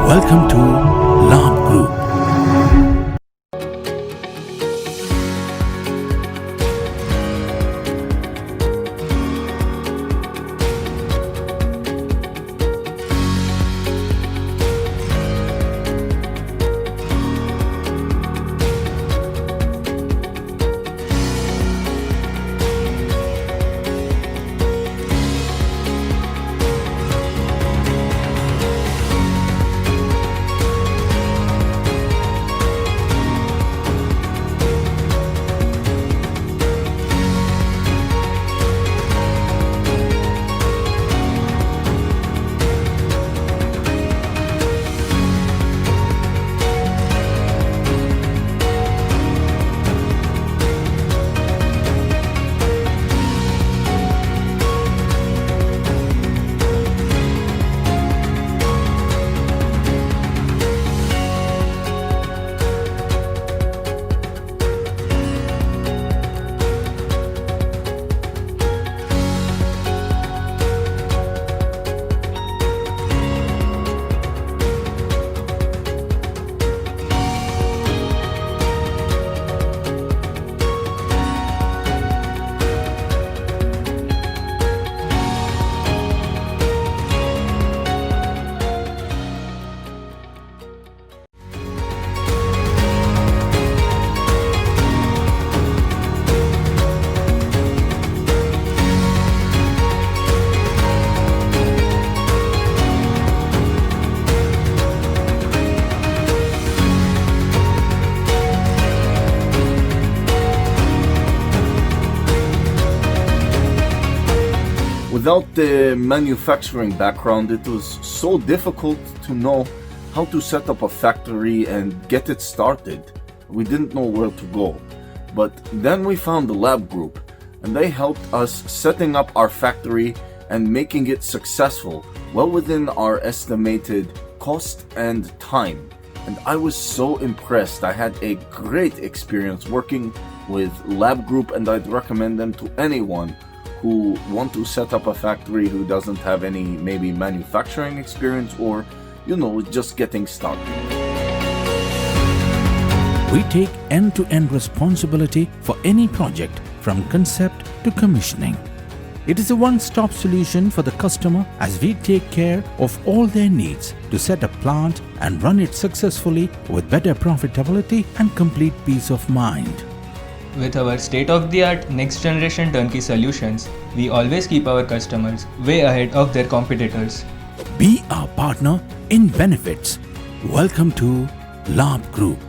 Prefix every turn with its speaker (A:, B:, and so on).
A: Welcome to Labh Group.
B: Without the manufacturing background, it was so difficult to know how to set up a factory and get it started. We didn't know where to go. But then we found the Labh Group, and they helped us setting up our factory and making it successful, well within our estimated cost and time. And I was so impressed. I had a great experience working with Labh Group, and I'd recommend them to anyone who want to set up a factory who doesn't have any maybe manufacturing experience or, just getting started.
A: We take end-to-end responsibility for any project from concept to commissioning. It is a one-stop solution for the customer as we take care of all their needs to set a plant and run it successfully with better profitability and complete peace of mind.
C: With our state-of-the-art next-generation turnkey solutions, we always keep our customers way ahead of their competitors.
A: Be our partner in benefits. Welcome to Labh Group.